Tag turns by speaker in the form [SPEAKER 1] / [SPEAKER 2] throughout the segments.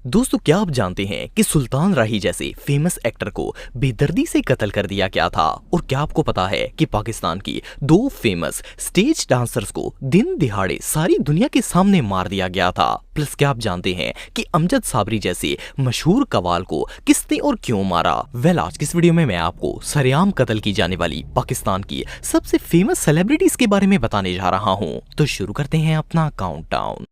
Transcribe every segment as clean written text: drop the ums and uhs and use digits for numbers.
[SPEAKER 1] दोस्तों, क्या आप जानते हैं कि सुल्तान राही जैसे फेमस एक्टर को बेदर्दी से कत्ल कर दिया गया था। और क्या आपको पता है कि पाकिस्तान की दो फेमस स्टेज डांसर्स को दिन दिहाड़े सारी दुनिया के सामने मार दिया गया था। प्लस क्या आप जानते हैं कि अमजद साबरी जैसे मशहूर कवाल को किसने और क्यों मारा। आज की इस वीडियो में मैं आपको सरेआम कत्ल की जाने वाली पाकिस्तान की सबसे फेमस सेलिब्रिटीज के बारे में बताने जा रहा हूँ। तो शुरू करते हैं अपना काउंटडाउन।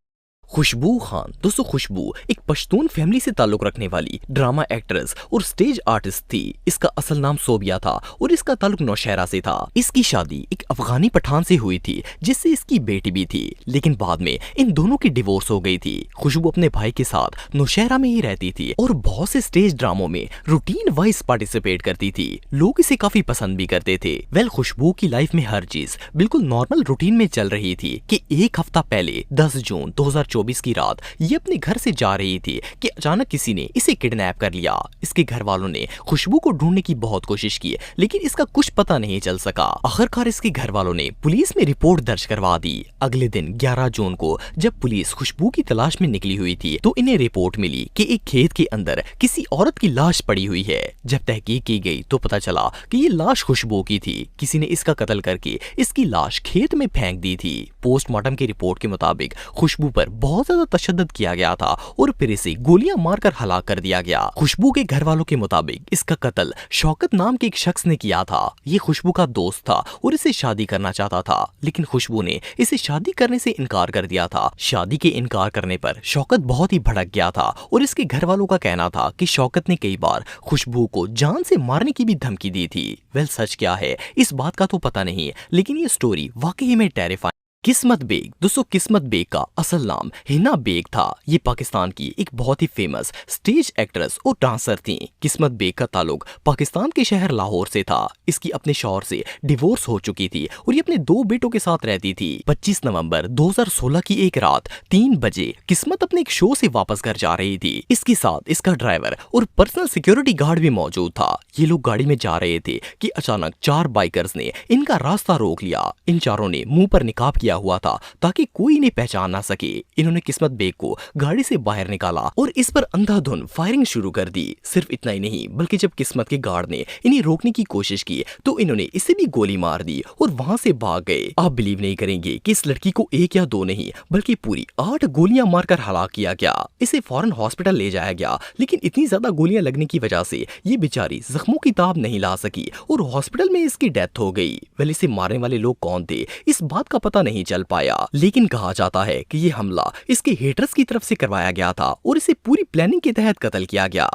[SPEAKER 1] खुशबू खान। दोस्तों, खुशबू एक पश्तून फैमिली से ताल्लुक रखने वाली ड्रामा एक्ट्रेस और स्टेज आर्टिस्ट थी। इसका असल नाम सोबिया था और इसका ताल्लुक नौशहरा से था। इसकी शादी एक अफगानी पठान से हुई थी जिससे इसकी बेटी भी थी, लेकिन बाद में इन दोनों की डिवोर्स हो गई थी। खुशबू अपने भाई के साथ नौशहरा में ही रहती थी और बहुत से स्टेज ड्रामों में रूटीन वाइज पार्टिसिपेट करती थी। लोग इसे काफी पसंद भी करते थे। खुशबू की लाइफ में हर चीज बिल्कुल नॉर्मल रूटीन में चल रही थी कि एक हफ्ता पहले 10 जून 2024 की रात ये अपने घर से जा रही थी कि अचानक किसी ने इसे किडनैप कर लिया। इसके घर वालों ने खुशबू को ढूंढने की बहुत कोशिश की, लेकिन इसका कुछ पता नहीं चल सका। आखिरकार इसके घर वालों ने पुलिस में रिपोर्ट दर्ज करवा दी। अगले दिन 11 जून को जब पुलिस खुशबू की तलाश में निकली हुई थी तो इन्हें रिपोर्ट मिली कि एक खेत के अंदर किसी औरत की लाश पड़ी हुई है। जब तहकीक की गई तो पता चला कि ये लाश खुशबू की थी। किसी ने इसका कत्ल करके इसकी लाश खेत में फेंक दी थी। पोस्टमार्टम की रिपोर्ट के मुताबिक खुशबू पर बहुत ज्यादा तशद्दुद किया गया था और फिर इसे गोलियां मारकर हलाक कर दिया गया। खुशबू के घर वालों के मुताबिक इसका कत्ल शौकत नाम के एक शख्स ने किया था। ये खुशबू का दोस्त था और इसे शादी करना चाहता था, लेकिन खुशबू ने इसे शादी करने से इनकार कर दिया था। शादी के इनकार करने पर शौकत बहुत ही भड़क गया था और इसके घर वालों का कहना था कि शौकत ने कई बार खुशबू को जान से मारने की भी धमकी दी थी। सच क्या है इस बात का तो पता नहीं, लेकिन ये स्टोरी वाकई में टेरिफाइंग। किस्मत बेग। दोस्तों, किस्मत बेग का असल नाम हिना बेग था। ये पाकिस्तान की एक बहुत ही फेमस स्टेज एक्ट्रेस और डांसर थी। किस्मत बेग का ताल्लुक पाकिस्तान के शहर लाहौर से था। इसकी अपने शौहर से डिवोर्स हो चुकी थी और ये अपने दो बेटों के साथ रहती थी। 25 नवंबर 2016 की एक रात 3 बजे किस्मत अपने एक शो से वापस घर जा रही थी। इसके साथ इसका ड्राइवर और पर्सनल सिक्योरिटी गार्ड भी मौजूद था। ये लोग गाड़ी में जा रहे थे कि अचानक 4 बाइकर्स ने इनका रास्ता रोक लिया। इन चारों ने मुंह पर निकाब किया हुआ था ताकि कोई इन्हें पहचान ना सके। इन्होंने किस्मत बेग को गाड़ी से बाहर निकाला और इस पर अंधाधुंध फायरिंग शुरू कर दी। सिर्फ इतना ही नहीं, बल्कि जब किस्मत के गार्ड ने इन्हें रोकने की कोशिश की तो इन्होंने इसे भी गोली मार दी और वहां से भाग गए। आप बिलीव नहीं करेंगे कि इस लड़की को एक या दो नहीं बल्कि पूरी 8 गोलियां मारकर हलाक किया गया। इसे फौरन हॉस्पिटल ले जाया गया, लेकिन इतनी ज्यादा गोलियां लगने की वजह से ये बेचारी जख्मों की ताब नहीं ला सकी और हॉस्पिटल में इसकी डेथ हो गई। इसे मारने वाले लोग कौन थे इस बात का पता नहीं चल पाया, लेकिन कहा जाता है कि ये हमला इसके हेटर्स की तरफ से करवाया गया था और इसे पूरी प्लानिंग के तहत कत्ल किया गया।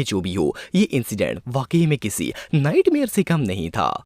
[SPEAKER 1] जो भी हो, ये इंसिडेंट वाकई में किसी नाइटमेयर से कम नहीं था।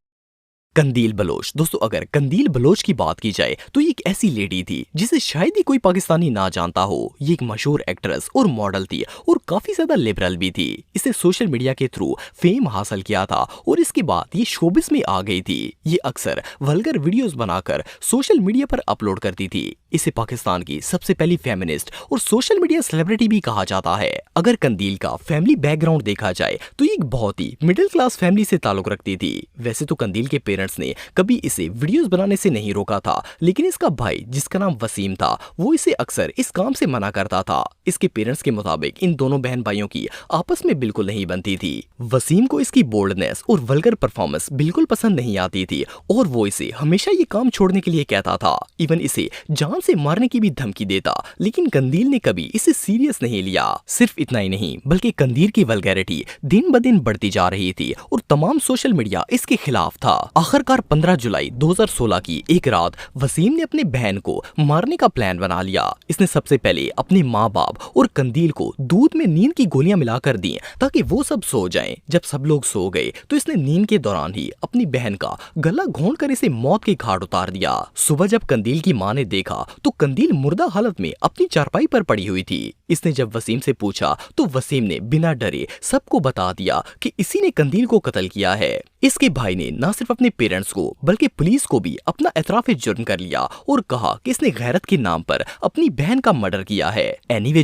[SPEAKER 1] कंदील बलोच। दोस्तों, अगर कंदील बलोच की बात की जाए तो ये एक ऐसी लेडी थी जिसे शायद ही कोई पाकिस्तानी ना जानता हो। ये एक मशहूर एक्ट्रेस और मॉडल थी और काफी ज्यादा लिबरल भी थी। इसे सोशल मीडिया के थ्रू फेम हासिल किया था और इसके बाद ये शोबिस में आ गई थी। ये अक्सर वल्गर वीडियोस बनाकर सोशल मीडिया पर अपलोड करती थी। इसे पाकिस्तान की सबसे पहली फेमिनिस्ट और सोशल मीडिया सेलिब्रिटी भी कहा जाता है। अगर कंदील का फैमिली बैकग्राउंड देखा जाए तो ये एक बहुत ही मिडिल क्लास फैमिली से ताल्लुक रखती थी। वैसे तो कंदील के पेरेंट्स ने कभी इसे वीडियोस बनाने से नहीं रोका था, लेकिन इसका भाई जिसका नाम वसीम था वो इसे अक्सर इस काम से मना करता था। इसके पेरेंट्स के मुताबिक इन दोनों बहन भाइयों की आपस में बिल्कुल नहीं बनती थी। वसीम को इसकी बोल्डनेस और वल्गर परफॉर्मेंस बिल्कुल पसंद नहीं आती थी और वो इसे हमेशा ये काम छोड़ने के लिए कहता था। इवन इसे जान से मारने की भी धमकी देता, लेकिन कंदील ने कभी इसे सीरियस नहीं लिया। सिर्फ इतना ही नहीं, बल्कि कंदील की वल्गैरिटी दिन ब दिन बढ़ती जा रही थी और तमाम सोशल मीडिया इसके खिलाफ था। आखिरकार 15 जुलाई 2016 की एक रात वसीम ने अपने बहन को मारने का प्लान बना लिया। इसने सबसे पहले अपने माँ बाप और कंदील को दूध में नींद की गोलियां मिलाकर दी ताकि वो सब सो जाएं। जब सब लोग सो गए तो इसने नींद के दौरान ही अपनी बहन का गला घोंटकर इसे मौत के घाट उतार दिया। सुबह जब कंदील की माँ ने देखा तो कंदील मुर्दा हालत में अपनी चारपाई पर पड़ी हुई थी। इसने जब वसीम से पूछा तो वसीम ने बिना डरे सबको बता दिया कि इसी ने कंदील को कत्ल किया है। इसके भाई ने न सिर्फ अपने पेरेंट्स को बल्कि पुलिस को भी अपना एतराफ़ जुर्म कर लिया और कहा कि इसने गैरत के नाम पर अपनी बहन का मर्डर किया है।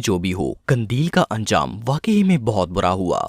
[SPEAKER 1] जो भी हो, कंदील का अंजाम वाकई में बहुत बुरा हुआ।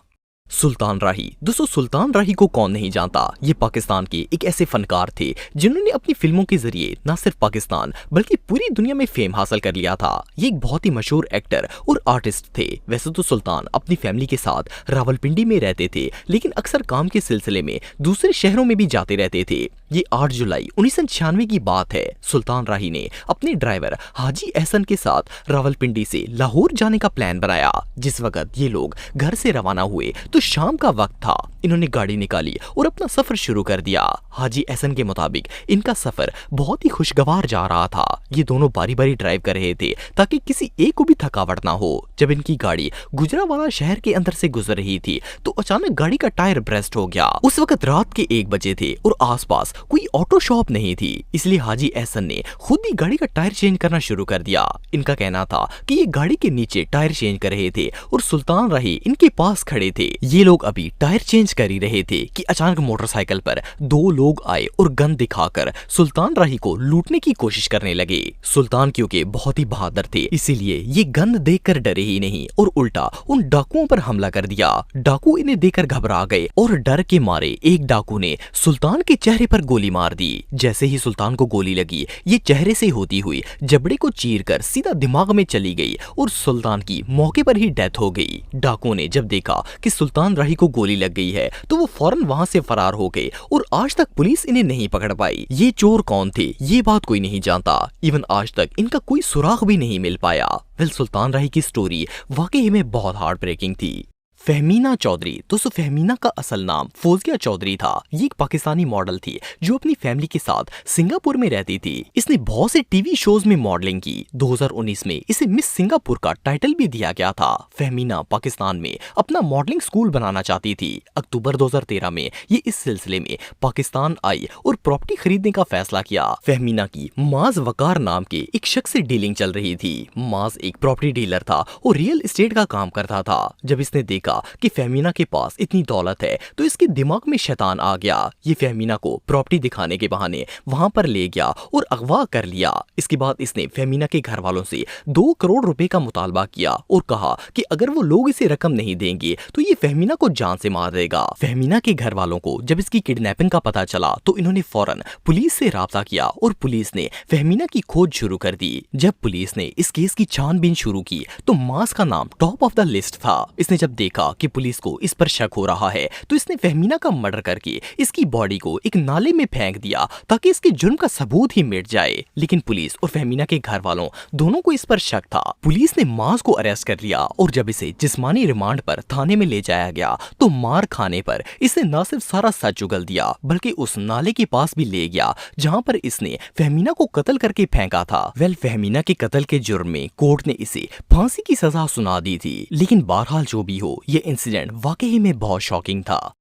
[SPEAKER 1] सुल्तान राही। दोस्तों सुल्तान राही को कौन नहीं जानता। ये पाकिस्तान के एक ऐसे फनकार थे जिन्होंने अपनी फिल्मों के जरिए न सिर्फ पाकिस्तान बल्कि पूरी दुनिया में फेम हासिल कर लिया था। ये एक बहुत ही मशहूर एक्टर और आर्टिस्ट थे। वैसे तो सुल्तान अपनी फैमिली के साथ रावलपिंडी में रहते थे, लेकिन अक्सर काम के सिलसिले में दूसरे शहरों में भी जाते रहते थे। ये 8 जुलाई 1996 की बात है। सुल्तान राही ने अपने ड्राइवर हाजी एहसन के साथ रावलपिंडी से लाहौर जाने का प्लान बनाया। जिस वक्त ये लोग घर से रवाना हुए तो शाम का वक्त था। इन्होंने गाड़ी निकाली और अपना सफर शुरू कर दिया। हाजी एहसन के मुताबिक इनका सफर बहुत ही खुशगवार जा रहा था। ये दोनों बारी बारी ड्राइव कर रहे थे ताकि किसी एक को भी थकावट ना हो। जब इनकी गाड़ी गुजरावाला शहर के अंदर से गुजर रही थी तो अचानक गाड़ी का टायर ब्रेस्ट हो गया। उस वक्त रात के 1 बजे थे और आसपास कोई ऑटो शॉप नहीं थी, इसलिए हाजी एहसन ने खुद ही गाड़ी का टायर चेंज करना शुरू कर दिया। इनका कहना था कि ये गाड़ी के नीचे टायर चेंज कर रहे थे और सुल्तान राही इनके पास खड़े थे। ये लोग अभी टायर चेंज कर ही रहे थे कि अचानक मोटरसाइकिल पर 2 लोग आए और गन दिखाकर सुल्तान राही को लूटने की कोशिश करने लगे। सुल्तान क्योंकि बहुत ही बहादुर थे, इसीलिए ये गन देखकर डरे ही नहीं और उल्टा उन डाकुओं पर हमला कर दिया। डाकू इन्हें देखकर घबरा गए और डर के मारे एक डाकू ने सुल्तान के चेहरे पर गोली मार दी। जैसे ही सुल्तान को गोली लगी, ये चेहरे से होती हुई जबड़े को चीरकर सीधा दिमाग में चली गई और सुल्तान की मौके पर ही डेथ हो गई। डाकुओं ने जब देखा कि सुल्तान राही को गोली लग गई है तो वो फौरन वहां से फरार हो गए और आज तक पुलिस इन्हें नहीं पकड़ पाई। ये चोर कौन थे ये बात कोई नहीं जानता। इवन आज तक इनका कोई सुराग भी नहीं मिल पाया। वेल, सुल्तान राही की स्टोरी वाकई में बहुत हार्ट ब्रेकिंग थी। फहमीना चौधरी। दोस्तों फहमीना का असल नाम फौजिया चौधरी था। ये एक पाकिस्तानी मॉडल थी जो अपनी फैमिली के साथ सिंगापुर में रहती थी। इसने बहुत से टीवी शोज में मॉडलिंग की। 2019 में इसे मिस सिंगापुर का टाइटल भी दिया गया था। फहमीना पाकिस्तान में अपना मॉडलिंग स्कूल बनाना चाहती थी। अक्टूबर 2013 में ये इस सिलसिले में पाकिस्तान आई और प्रॉपर्टी खरीदने का फैसला किया। फहमीना की माज वकार नाम के एक शख्स से डीलिंग चल रही थी। माज एक प्रॉपर्टी डीलर था और रियल एस्टेट का काम करता था। जब इसने देखा कि फहमीना के पास इतनी दौलत है तो इसके दिमाग में शैतान आ गया। ये फहमीना को प्रॉपर्टी दिखाने के बहाने वहां पर ले गया और अगवा कर लिया। इसके बाद इसने फहमीना के घर वालों से 2 करोड़ रुपए का मुतालबा किया और कहा कि अगर वो लोग इसे रकम नहीं देंगे तो ये फहमीना को जान से मार देगा। फहमीना के घर वालों को जब इसकी किडनैपिंग का पता चला तो इन्होंने फौरन पुलिस से राब्ता किया और पुलिस ने फहमीना की खोज शुरू कर दी। जब पुलिस ने इस केस की छानबीन शुरू की तो मास का नाम टॉप ऑफ द लिस्ट था। इसने जब देखा कि पुलिस को इस पर शक हो रहा है तो इसने फहमीना का मर्डर करके इसकी बॉडी को एक नाले में फेंक दिया ताकि इसके जुर्म का सबूत ही मिट जाए। लेकिन पुलिस और फहमीना के घर वालों दोनों को इस पर शक था। पुलिस ने मास को अरेस्ट कर लिया और जब इसे जिस्मानी रिमांड पर थाने में ले जाया गया तो मार खाने पर इसे न सिर्फ सारा सच उगल दिया बल्कि उस नाले के पास भी ले गया जहां पर इसने फहमीना को कत्ल करके फेंका था। वेल, फहमीना के कत्ल के जुर्म में कोर्ट ने इसे फांसी की सजा सुना दी थी। लेकिन बहरहाल जो भी हो, ये इंसिडेंट वाकई में बहुत शॉकिंग था।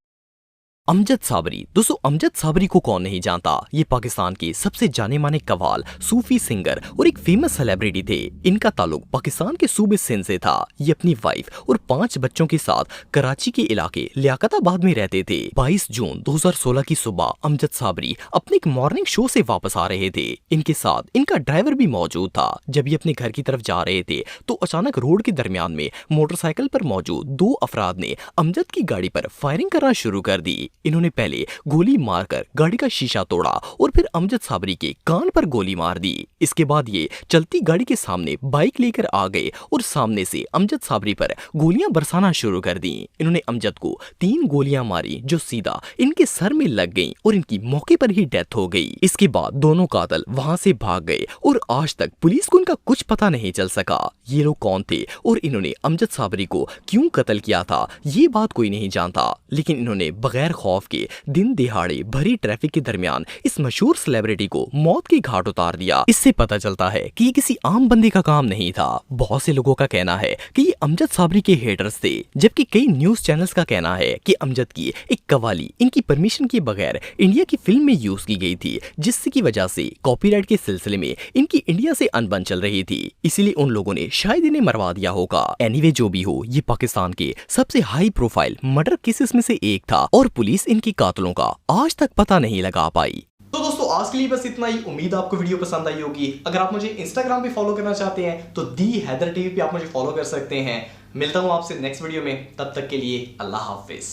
[SPEAKER 1] अमजद साबरी। दोस्तों अमजद साबरी को कौन नहीं जानता। ये पाकिस्तान के सबसे जाने माने कव्वाल, सूफी सिंगर और एक फेमस सेलिब्रिटी थे। इनका ताल्लुक पाकिस्तान के सूबे सिंध से था। ये अपनी वाइफ और 5 बच्चों के साथ कराची के इलाके लियाकताबाद में रहते थे। 22 जून 2016 की सुबह अमजद साबरी अपने एक मॉर्निंग शो से वापस आ रहे थे। इनके साथ इनका ड्राइवर भी मौजूद था। जब ये अपने घर की तरफ जा रहे थे तो अचानक रोड के दरमियान में मोटरसाइकिल पर मौजूद 2 अफराद ने अमजद की गाड़ी पर फायरिंग करना शुरू कर दी। इन्होंने पहले गोली मारकर गाड़ी का शीशा तोड़ा और फिर अमजद साबरी के कान पर गोली मार दी। इसके बाद ये चलती गाड़ी के सामने बाइक लेकर आ गए और सामने से अमजद साबरी पर गोलियां बरसाना शुरू कर दी। इन्होंने अमजद को 3 गोलियां मारी जो सीधा इनके सर में लग गईं और इनकी मौके पर ही डेथ हो गई। इसके बाद दोनों कातिल वहां से भाग गए और आज तक पुलिस को इनका कुछ पता नहीं चल सका। ये लोग कौन थे और इन्होंने अमजद साबरी को क्यों कत्ल किया था ये बात कोई नहीं जानता। लेकिन इन्होंने बगैर खौफ के दिन दिहाड़े भरी ट्रैफिक के दरमियान इस मशहूर सेलिब्रिटी को मौत के घाट उतार दिया। इससे पता चलता है कि ये किसी आम बंदे का काम नहीं था। बहुत से लोगों का कहना है कि ये अमजद साबरी के हेटर्स थे, जबकि कई न्यूज चैनल्स का कहना है कि अमजद की एक कवाली इनकी परमिशन के बगैर इंडिया की फिल्म में यूज की गई थी, जिसकी वजह से कॉपीराइट के सिलसिले में इनकी इंडिया से अनबन चल रही थी। इसीलिए उन लोगों ने शायद इन्हें मरवा दिया होगा। एनीवे जो भी हो, ये पाकिस्तान के सबसे हाई प्रोफाइल मर्डर केसेस में से एक था और पुलिस इनके कातिलों का आज तक पता नहीं लगा पाई।
[SPEAKER 2] तो दोस्तों आज के लिए बस इतना ही। उम्मीद आपको वीडियो पसंद आई होगी। अगर आप मुझे इंस्टाग्राम पे फॉलो करना चाहते हैं तो दी हैदर टीवी पे आप मुझे फॉलो कर सकते हैं। मिलता हूँ आपसे नेक्स्ट वीडियो में, तब तक के लिए अल्लाह हाफिज।